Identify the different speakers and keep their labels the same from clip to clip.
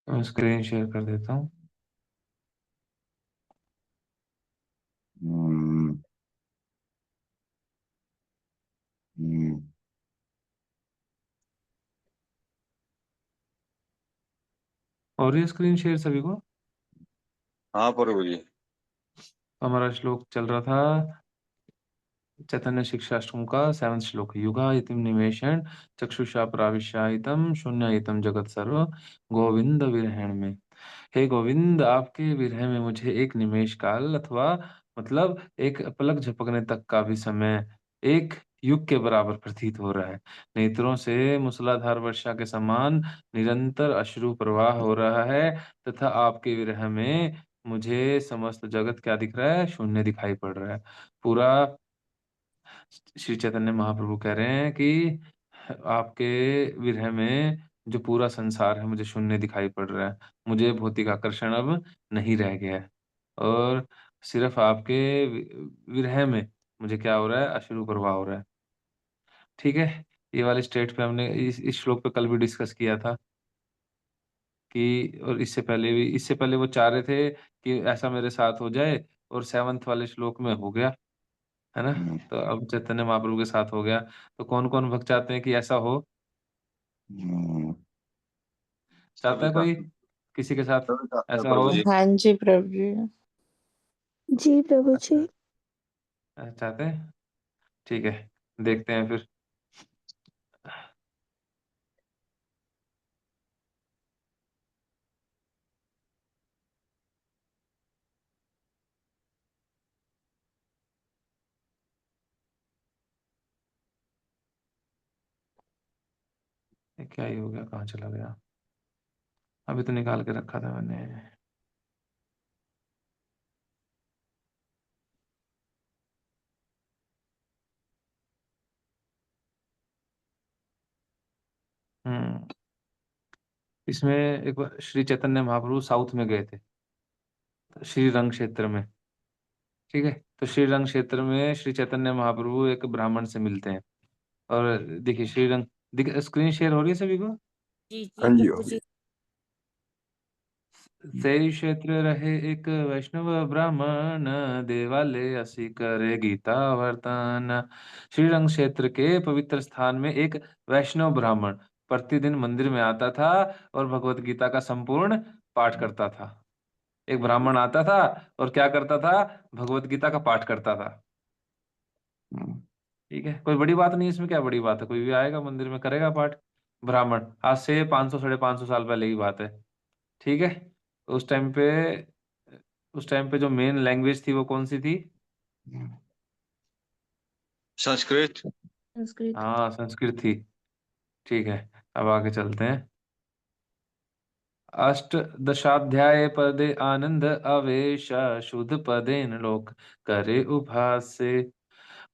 Speaker 1: मैं screen share कर देता हूँ।
Speaker 2: हम्म। हम्म।
Speaker 1: और ये स्क्रीन शेयर सभी को।
Speaker 2: हाँ प्रभु जी।
Speaker 1: हमारा श्लोक चल रहा था चैतन्य शिक्षाष्टकम का 7वां श्लोक। युगा इतिम निमेषण चक्षुषा प्राविशायितम शून्यायितम जगत सर्व गोविंद विरहण में। हे गोविंद, आपके विरह में मुझे एक निमेष काल अथवा मतलब एक पलक झपकने तक का भी समय एक युग के बराबर प्रतीत हो रहा है। नेत्रों से मूसलाधार वर्षा के समान निरंतर अश्रु प्रवाह हो रहा है तथा आपके विरह में मुझे समस्त जगत क्या दिख रहा है? शून्य दिखाई पड़ रहा है। पूरा श्री चैतन्य महाप्रभु कह रहे हैं कि आपके विरह में जो पूरा संसार है मुझे शून्य दिखाई पड़ रहा है। मुझे भौतिक आकर्षण अब नहीं रह गया है और सिर्फ आपके विरह में मुझे क्या हो रहा है? अश्रु प्रवाह हो रहा है। ठीक है। ये वाले स्टेट पे हमने इस श्लोक पे कल भी डिस्कस किया था कि और इससे पहले वो चाह रहे थे कि ऐसा मेरे साथ हो जाए और 7th वाले श्लोक में हो गया, है ना?
Speaker 2: हम्म।
Speaker 1: तो अब चैतन्य महाप्रभु के साथ हो गया। तो कौन-कौन भक्त चाहते हैं कि ऐसा हो?
Speaker 2: हम्म।
Speaker 1: चाहता
Speaker 2: सभी
Speaker 1: है कोई?
Speaker 2: चाहते हैं।
Speaker 1: किसी के साथ
Speaker 2: सभी चाहते हैं
Speaker 1: ऐसा
Speaker 2: प्रभु
Speaker 1: हो?
Speaker 2: जी।
Speaker 3: हाँ जी प्रभु जी। जी प्रभु जी।
Speaker 1: अच्छा, चाहते हैं? ठीक है, देखते हैं फिर। ये क्या ही हो गया? कहाँ चला गया? अभी तो निकाल के रखा था मैंने। हुँ, इसमें एक बार श्री चैतन्य महाप्रभु साउथ में गए थे, श्रीरंग क्षेत्र में, ठीक है? तो श्रीरंग क्षेत्र में श्री चैतन्य महाप्रभु एक ब्राह्मण से मिलते हैं और देखिए श्रीरंग दिख स्क्रीन शेयर हो रही है सभी को?
Speaker 4: जी जी
Speaker 2: हाँ जी
Speaker 4: प्रभु
Speaker 2: हो गई।
Speaker 4: जी।
Speaker 1: सेई क्षेत्र रहे एक वैष्णव ब्राह्मण, देवालय असी करे गीता वर्तन। श्रीरंग क्षेत्र के पवित्र स्थान में एक वैष्णव ब्राह्मण प्रतिदिन मंदिर में आता था और भगवत गीता का संपूर्ण पाठ करता था। एक ब्राह्मण आता था और क्या करता था? भगवत गीता का पाठ करता था।
Speaker 2: हम्म।
Speaker 1: ठीक है, कोई बड़ी बात नहीं, इसमें क्या बड़ी बात है? कोई भी आएगा मंदिर में करेगा पाठ। ब्राह्मण आज से 500 साढ़े 500 साल पहले की बात है। ठीक है। उस टाइम पे उस टाइम पे जो मेन लैंग्वेज थी वो कौन सी थी?
Speaker 2: संस्कृत।
Speaker 3: संस्कृत।
Speaker 1: हाँ, संस्कृत थी। ठीक है, अब आगे चलते हैं। अष्टदशाध्याय पदे आनंद अवेश शुद्ध पदेन लोक करे उभासे।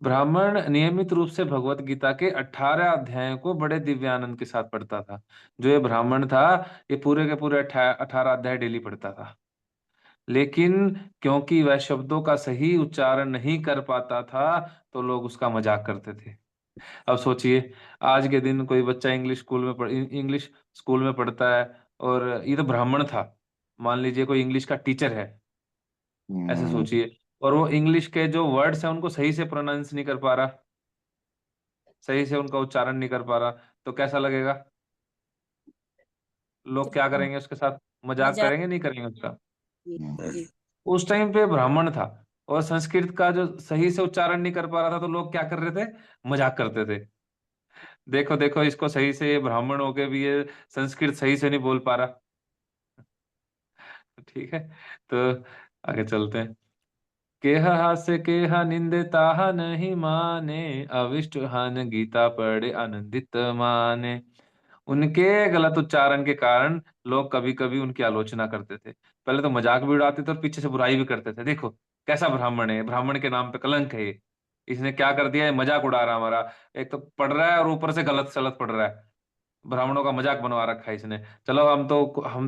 Speaker 1: ब्राह्मण नियमित रूप से भगवत गीता के 18 अध्यायों को बड़े दिव्यानंद के साथ पढ़ता था। जो ये ब्राह्मण था, ये पूरे के पूरे 18 अध्याय डेली पढ़ता था। लेकिन क्योंकि वह शब्दों का सही उच्चारण नहीं कर पाता था, तो लोग उसका मजाक करते थे। अब सोचिए, आज के दिन कोई बच्चा इंग्लिश स्कूल में पढ़ता है और ये तो ब्राह्मण था। मान लीजिए कोई इंग्लिश का टीचर है, ऐसे
Speaker 2: हम्म।
Speaker 1: सोचिए, और वो इंग्लिश के जो वर्ड्स हैं उनको सही से प्रोनाउंस नहीं कर पा रहा, सही से उनका उच्चारण नहीं कर पा रहा, तो कैसा लगेगा? लोग क्या करेंगे उसके साथ? मजाक
Speaker 4: मजाक।
Speaker 1: करेंगे नहीं करेंगे उसका?
Speaker 4: जी जी।
Speaker 1: उस टाइम पे ब्राह्मण था और संस्कृत का जो सही से उच्चारण नहीं कर पा रहा था, तो लोग क्या कर रहे थे? मजाक करते थे। देखो देखो, इसको सही से, ये ब्राह्मण होके भी ये संस्कृत सही से नहीं बोल पा रहा। ठीक है, तो आगे चलते हैं। केह हास्य केह निंदे ताहा नहीं माने, अविष्ट हान गीता पढ़े आनंदित माने। उनके गलत उच्चारण के कारण लोग कभी कभी उनकी आलोचना करते थे। पहले तो मजाक भी उड़ाते थे और पीछे से बुराई भी करते थे। देखो कैसा ब्राह्मण है, ब्राह्मण के नाम पे कलंक है ये। इसने क्या कर दिया है? मजाक उड़ा रहा है हमारा। एक तो पढ़ रहा है और ऊपर से गलत सलत पढ़ रहा है। ब्राह्मणों का मजाक बनवा रखा है इसने। चलो हम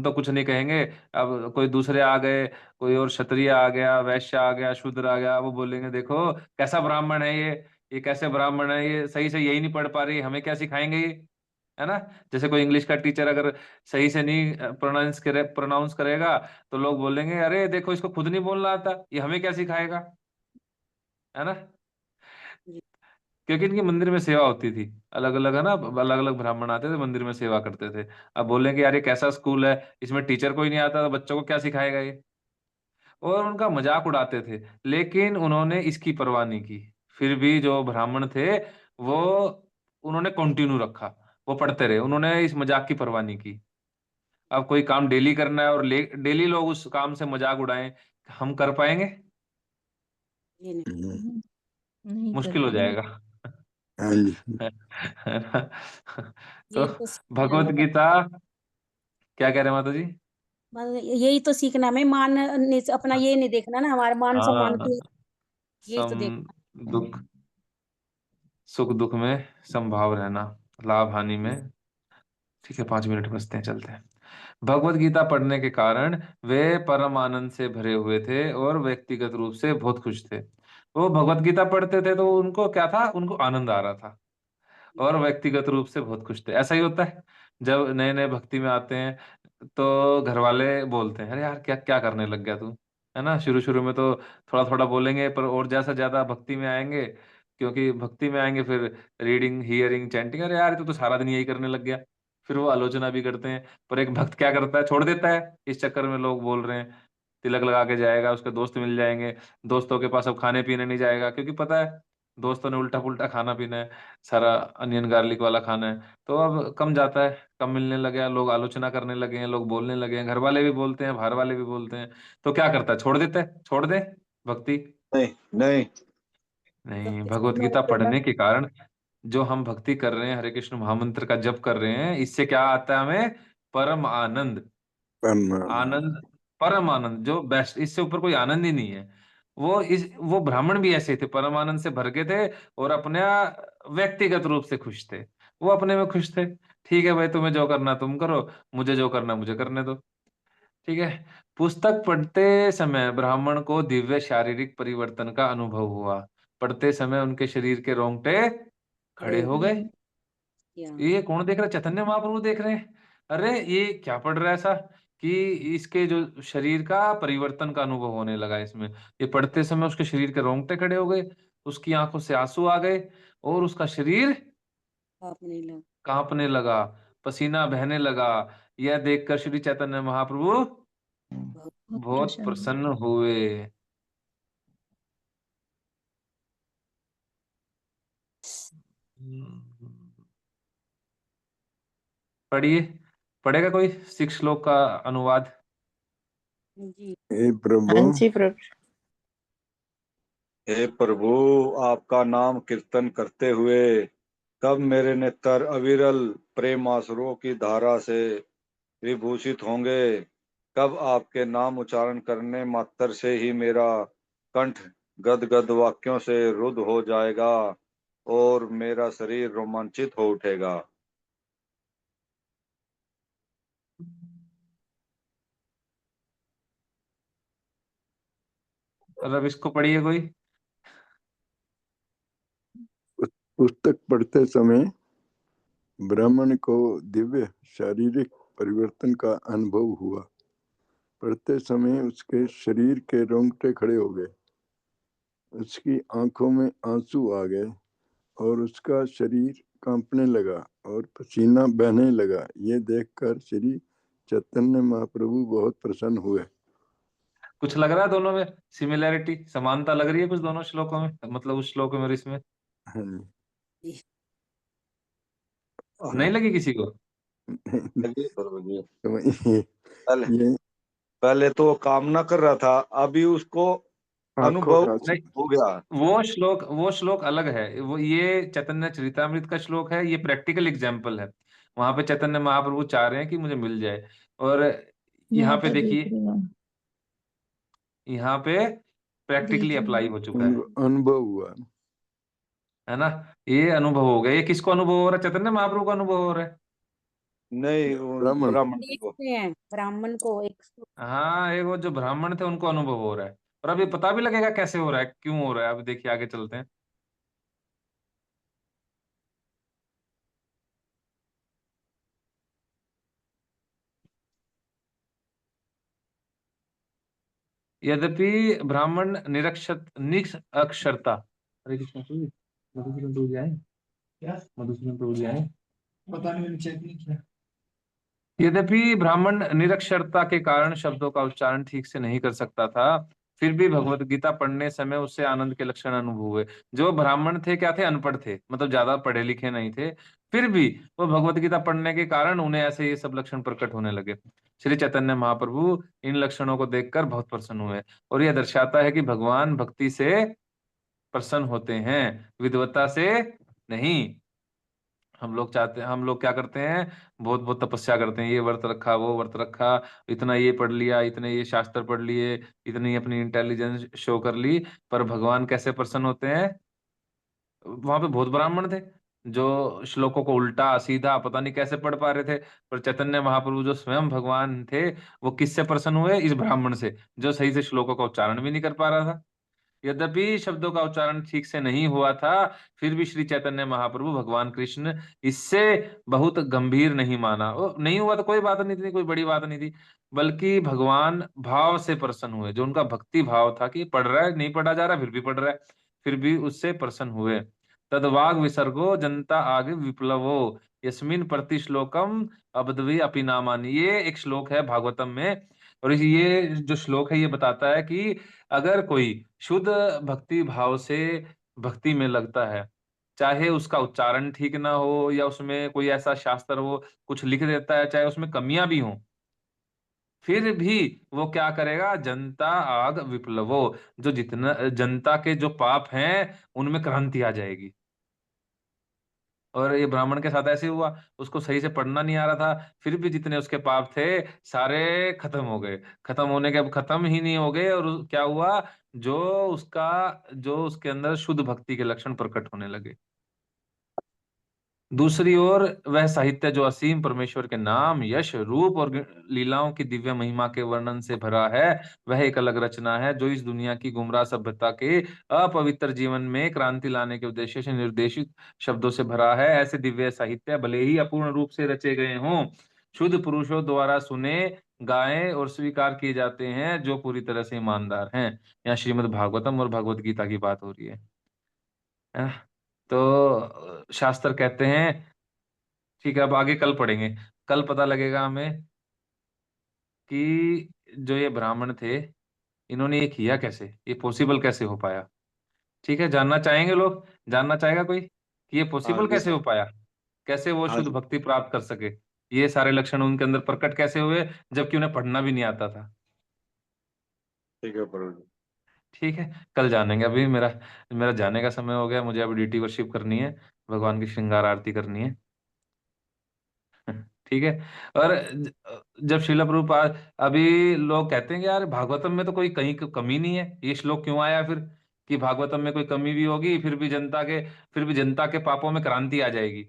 Speaker 1: तो कुछ नहीं कहेंगे। अब कोई दूसरे आ गए, कोई और क्षत्रिय आ गया, वैश्य आ गया, शूद्र आ गया, वो बोलेंगे देखो कैसा ब्राह्मण है ये कैसे ब्राह्मण है, ये सही से यही नहीं पढ़ पा रही, हमें क्या सिखाएंगे ये? है ना। जैसे कोई इंग्लिश का टीचर अगर सही से नहीं प्रोनाउंस करेगा, तो लोग बोलेंगे अरे देखो इसको खुद नहीं बोलना आता, ये हमें क्या सिखाएगा, है ना।
Speaker 4: जी।
Speaker 1: क्योंकि इनकी मंदिर में सेवा होती थी, अलग अलग, है ना, अलग अलग ब्राह्मण आते थे मंदिर में सेवा करते थे। अब बोलेंगे यार ये कैसा स्कूल है, इसमें टीचर कोई नहीं आता, तो बच्चों को क्या सिखाएगा ये। और उनका मजाक उड़ाते थे, लेकिन उन्होंने इसकी परवाह नहीं की। फिर भी जो ब्राह्मण थे वो, उन्होंने कंटिन्यू रखा, वो पढ़ते रहे, उन्होंने इस मजाक की परवाह नहीं की। अब कोई काम डेली करना है और डेली लोग उस काम से मजाक उड़ाएं, हम कर पाएंगे?
Speaker 4: ये नहीं।
Speaker 5: हम्म,
Speaker 3: नहीं कर
Speaker 1: मुश्किल हो
Speaker 3: पाएंगे।
Speaker 1: जाएगा।
Speaker 5: हाँ जी।
Speaker 1: है ना? तो
Speaker 4: ये तो सीखना
Speaker 1: भगवत
Speaker 4: में
Speaker 1: गीता, क्या कह रहे हैं माता जी?
Speaker 4: बस यही तो सीखना में अपना ये नहीं देखना ना, हमारे मान सम्मान
Speaker 1: हाँ,
Speaker 4: की, यही तो
Speaker 1: सम
Speaker 4: देखना।
Speaker 1: दुख, सुख दुख में समभाव रहना, लाभ हानि में। ठीक है, 5 मिनट बचते हैं, चलते हैं। भगवत गीता पढ़ने के कारण वे परम आनंद से भरे हुए थे और व्यक्तिगत रूप से बहुत खुश थे। वो भगवत गीता पढ़ते थे तो उनको क्या था, उनको आनंद आ रहा था, और व्यक्तिगत रूप से बहुत खुश थे। ऐसा ही होता है, जब नए नए भक्ति में आते हैं तो घर वाले बोलते हैं अरे यार क्या क्या करने लग गया तू, है ना। शुरू शुरू में तो थोड़ा थोड़ा बोलेंगे, पर और जैसा ज्यादा भक्ति में आएंगे, क्योंकि भक्ति में आएंगे फिर रीडिंग हियरिंग चैंटिंग, अरे यार तू तो सारा दिन यही करने लग गया। फिर वो आलोचना भी करते हैं, पर एक भक्त क्या करता है, छोड़ देता है। इस चक्कर में लोग बोल रहे हैं तिलक लगा के जाएगा, उसके दोस्त मिल जाएंगे, दोस्तों के पास अब खाने पीने नहीं जाएगा, क्योंकि पता है दोस्तों ने उल्टा पुल्टा खाना पीना है, सारा अनियन गार्लिक वाला खाना है। तो अब कम जाता है, कम मिलने लगे हैं, लोग आलोचना करने लगे हैं, लोग बोलने लगे हैं, घर वाले भी बोलते हैं, बाहर वाले भी बोलते हैं। तो क्या करता है, छोड़ देता है, छोड़ दे भक्ति।
Speaker 2: नहीं नहीं।
Speaker 1: नहीं,
Speaker 4: भक्ति
Speaker 1: भगवत
Speaker 4: करना
Speaker 1: गीता
Speaker 4: पड़ेगा।
Speaker 1: पढ़ने के कारण जो हम भक्ति कर रहे हैं, हरे कृष्ण महामंत्र का जप कर रहे हैं, इससे क्या आता है हमें, परम आनंद।
Speaker 5: परमानंद।
Speaker 1: आनंद, परम आनंद जो बेस्ट, इससे ऊपर कोई आनंद ही नहीं है। वो ब्राह्मण भी ऐसे थे, परम आनंद से भर के थे, और अपने व्यक्तिगत रूप से खुश थे। वो अपने में खुश थे, ठीक है भाई तुम्हें जो करना तुम करो, मुझे जो करना मुझे करने दो। ठीक है। पुस्तक पढ़ते समय ब्राह्मण को दिव्य शारीरिक परिवर्तन का अनुभव हुआ। पढ़ते समय उनके शरीर के रोंगटे खड़े
Speaker 4: खड़े
Speaker 1: हो गए।
Speaker 4: या
Speaker 1: ये कौन देख रहा है, चैतन्य महाप्रभु देख रहे हैं। अरे ये क्या पढ़ रहा है ऐसा कि इसके जो शरीर का परिवर्तन का अनुभव होने लगा इसमें। ये पढ़ते समय उसके शरीर के रोंगटे खड़े हो गए, उसकी आंखों से आंसू आ गए, और उसका शरीर
Speaker 4: आपने लग
Speaker 1: कांपने लगा, पसीना बहने लगा। यह देखकर श्री चैतन्य महाप्रभु
Speaker 4: बहुत
Speaker 3: बहुत
Speaker 1: बहुत
Speaker 3: प्रसन्न।
Speaker 1: प्रसन्न हुए। पढ़िए, पढ़ेगा कोई 6 श्लोक का अनुवाद?
Speaker 4: जी।
Speaker 5: हे प्रभु,
Speaker 3: हाँ जी प्रभु।
Speaker 2: हे प्रभु, आपका नाम कीर्तन करते हुए कब मेरे नेत्र अविरल प्रेम आंसुओं की धारा से विभूषित होंगे। कब आपके नाम उच्चारण करने मात्र से ही मेरा कंठ गदगद वाक्यों से रुद्ध हो जाएगा और मेरा शरीर रोमांचित हो उठेगा।
Speaker 1: अब इसको पढ़िए कोई।
Speaker 5: पुस्तक पढ़ते समय ब्राह्मण को दिव्य शारीरिक परिवर्तन का अनुभव हुआ। पढ़ते समय उसके शरीर के रोंगटे खड़े हो गए, उसकी आंखों में आंसू आ गए, और उसका शरीर कांपने लगा और पसीना बहने लगा। ये देखकर श्री चैतन्य महाप्रभु बहुत प्रसन्न हुए।
Speaker 1: कुछ लग रहा है दोनों में सिमिलैरिटी, समानता लग रही है कुछ दोनों श्लोकों में, मतलब उस श्लोक में और इसमें?
Speaker 5: हाँ जी।
Speaker 1: नहीं लगी किसी को?
Speaker 2: चलिए प्रभु जी।
Speaker 5: तो ये
Speaker 2: पहले
Speaker 5: ये
Speaker 2: पहले तो वो कामना कर रहा था, अभी उसको
Speaker 5: आंखों
Speaker 2: अनुभव
Speaker 5: का
Speaker 1: नहीं,
Speaker 2: हो गया।
Speaker 1: वो श्लोक अलग है, वो ये चैतन्य चरितामृत का श्लोक है, ये प्रैक्टिकल एग्जाम्पल है। वहां पे चैतन्य महाप्रभु चाह रहे हैं कि मुझे मिल जाए, और यहाँ
Speaker 3: यहाँ
Speaker 1: पे
Speaker 3: पे देख
Speaker 1: देखिए,
Speaker 3: रही हूँ।
Speaker 1: यहाँ पे
Speaker 3: देख
Speaker 1: प्रैक्टिकली
Speaker 3: रही
Speaker 1: अप्लाई
Speaker 3: हूँ।
Speaker 1: हो चुका है।
Speaker 5: उनको अनुभव हुआ।
Speaker 1: है ना। ये अनुभव हो गया, ये किसको अनुभव हो रहा है, चैतन्य महाप्रभु को अनुभव हो रहा है।
Speaker 2: नहीं, उन
Speaker 5: ब्राह्मण
Speaker 2: ब्राह्मण को।
Speaker 4: देखते हैं ब्राह्मण को एक
Speaker 1: हाँ, एक वो जो ब्राह्मण थे उनको अनुभव हो रहा है, और अभी पता भी लगेगा कैसे हो रहा है, क्यों हो रहा है, अभी देखिए आगे चलते हैं। यद्यपि ब्राह्मण निरक्षरता। हरे कृष्ण प्रभु जी, मधुसूदन प्रभु जी आए क्या? मधुसूदन प्रभु जी आए? पता नहीं, मैंने चेक नहीं किया। यद्यपि ब्राह्मण निरक्षरता के कारण शब्दों का उच्चारण ठीक से नहीं कर सकता था, फिर भी भगवत गीता पढ़ने समय उससे आनंद के लक्षण अनुभव हुए। जो ब्राह्मण थे क्या थे? अनपढ़ थे, मतलब ज्यादा पढ़े लिखे नहीं थे, फिर भी वो भगवत गीता पढ़ने के कारण उन्हें ऐसे ये सब लक्षण प्रकट होने लगे। श्री चैतन्य महाप्रभु इन लक्षणों को देखकर बहुत प्रसन्न हुए, और यह दर्शाता है कि भगवान भक्ति से प्रसन्न होते हैं, विद्वता से नहीं। हम लोग क्या करते हैं? बहुत बहुत तपस्या करते हैं, ये व्रत रखा, वो व्रत रखा, इतना ये पढ़ लिया, इतने ये शास्त्र पढ़ लिए, इतनी अपनी इंटेलिजेंस शो कर ली, पर भगवान कैसे प्रसन्न होते हैं? वहां पे बहुत ब्राह्मण थे जो श्लोकों को उल्टा सीधा पता नहीं कैसे पढ़ पा रहे थे, पर चैतन्य महाप्रभु जो स्वयं भगवान थे, वो किससे प्रसन्न हुए? इस ब्राह्मण से, जो सही से श्लोकों का उच्चारण भी नहीं कर पा रहा था। यद्यपि शब्दों का उच्चारण ठीक से नहीं हुआ था, फिर भी श्री चैतन्य महाप्रभु भगवान कृष्ण इससे बहुत गंभीर नहीं माना। वो नहीं हुआ तो कोई बात नहीं थी, कोई बड़ी बात नहीं थी, बल्कि भगवान भाव से प्रसन्न हुए। जो उनका भक्ति भाव था कि पढ़ रहा है, नहीं पढ़ा जा रहा, फिर भी पढ़ रहा है, फिर भी उससे प्रसन्न हुए। तदवाग विसर्गो जनता आगे विप्लवो यस्मिन प्रति श्लोकम अबद्वी अपि नामानि। ये एक श्लोक है भागवतम में, और ये जो श्लोक है ये बताता है कि अगर कोई शुद्ध भक्ति भाव से भक्ति में लगता है, चाहे उसका उच्चारण ठीक ना हो या उसमें कोई ऐसा शास्त्र हो कुछ लिख देता है, चाहे उसमें कमियां भी हों, फिर भी वो क्या करेगा? जनता आग विप्लवो, जो जितना जनता के जो पाप हैं उनमें क्रांति आ जाएगी। और ये ब्राह्मण के साथ ऐसे हुआ, उसको सही से पढ़ना नहीं आ रहा था, फिर भी जितने उसके पाप थे सारे खत्म हो गए। खत्म होने के अब खत्म ही नहीं हो गए, और क्या हुआ? जो उसके अंदर शुद्ध भक्ति के लक्षण प्रकट होने लगे। दूसरी ओर वह साहित्य जो असीम परमेश्वर के नाम, यश, रूप और लीलाओं की दिव्य महिमा के वर्णन से भरा है, वह एक अलग रचना है जो इस दुनिया की गुमराह सभ्यता के अपवित्र जीवन में क्रांति लाने के उद्देश्य से निर्देशित शब्दों से भरा है। ऐसे दिव्य साहित्य भले ही अपूर्ण रूप से रचे गए हों, शुद्ध पुरुषों द्वारा सुने, गाए और स्वीकार किए जाते हैं, जो पूरी तरह से ईमानदार हैं। यहाँ श्रीमद् भागवतम और भगवत गीता की बात हो रही है। तो शास्त्र कहते हैं, ठीक है, अब आगे कल पढ़ेंगे, कल पता लगेगा हमें कि जो ये ब्राह्मण थे, इन्होंने ये किया कैसे, ये पॉसिबल कैसे हो पाया। ठीक है, जानना चाहेंगे लोग? जानना चाहेगा कोई कि ये
Speaker 2: हाँ
Speaker 1: पॉसिबल
Speaker 2: जी।
Speaker 1: कैसे हो पाया, कैसे वो
Speaker 2: हाँ
Speaker 1: शुद्ध
Speaker 2: जी,
Speaker 1: भक्ति प्राप्त कर सके, ये सारे लक्षण उनके अंदर प्रकट कैसे हुए, जबकि उन्हें पढ़ना भी नहीं आता था।
Speaker 2: ठीक है प्रभु जी।
Speaker 1: ठीक है, कल जानेंगे। अभी मेरा मेरा जाने का समय हो गया, मुझे अभी ड्यूटी वर्शिप करनी है, भगवान की श्रृंगार आरती करनी है। ठीक है। और जब शिला प्रभुपाद, अभी लोग कहते हैं कि यार भागवतम में तो कोई कहीं कमी नहीं है, ये श्लोक क्यों आया फिर कि भागवतम में कोई कमी भी होगी, फिर भी जनता के पापों में क्रांति आ जाएगी।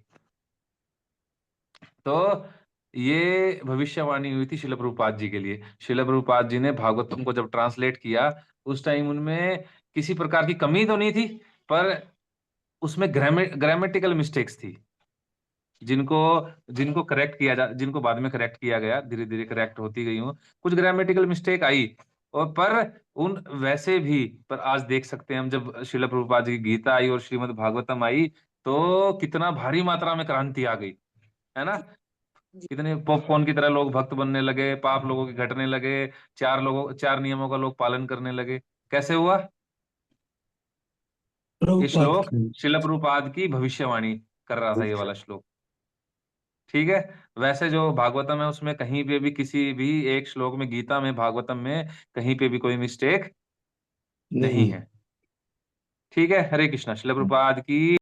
Speaker 1: तो ये भविष्यवाणी हुई थी शिला प्रभुपाद जी के लिए। शिला प्रभुपाद जी ने भागवतम को जब ट्रांसलेट किया, उस टाइम उनमें किसी प्रकार की कमी तो नहीं थी, पर उसमें ग्रामेटिकल मिस्टेक्स थी, जिनको जिनको जिनको बाद में करेक्ट किया गया, धीरे धीरे करेक्ट होती गई हूँ, कुछ ग्रामेटिकल मिस्टेक आई। और पर उन वैसे भी, पर आज देख सकते हैं हम, जब श्रील प्रभुपाद जी की गीता आई और श्रीमद् भागवतम आई, तो कितना भारी मात्रा में क्रांति आ गई, है ना? कितने पॉपकॉर्न की तरह लोग भक्त बनने लगे, पाप लोगों के घटने लगे, चार नियमों का लोग पालन करने लगे। कैसे हुआ? ये
Speaker 6: प्रभुपाद
Speaker 1: श्लोक
Speaker 6: की
Speaker 1: श्रील प्रभुपाद की भविष्यवाणी कर रहा था, ये वाला श्लोक। ठीक है। वैसे जो भागवतम है उसमें कहीं पे भी, किसी भी एक श्लोक में, गीता में, भागवतम में कहीं पे भी कोई मिस्टेक नहीं
Speaker 6: नहीं।
Speaker 1: है। ठीक है। हरे कृष्णा। श्रील प्रभुपाद की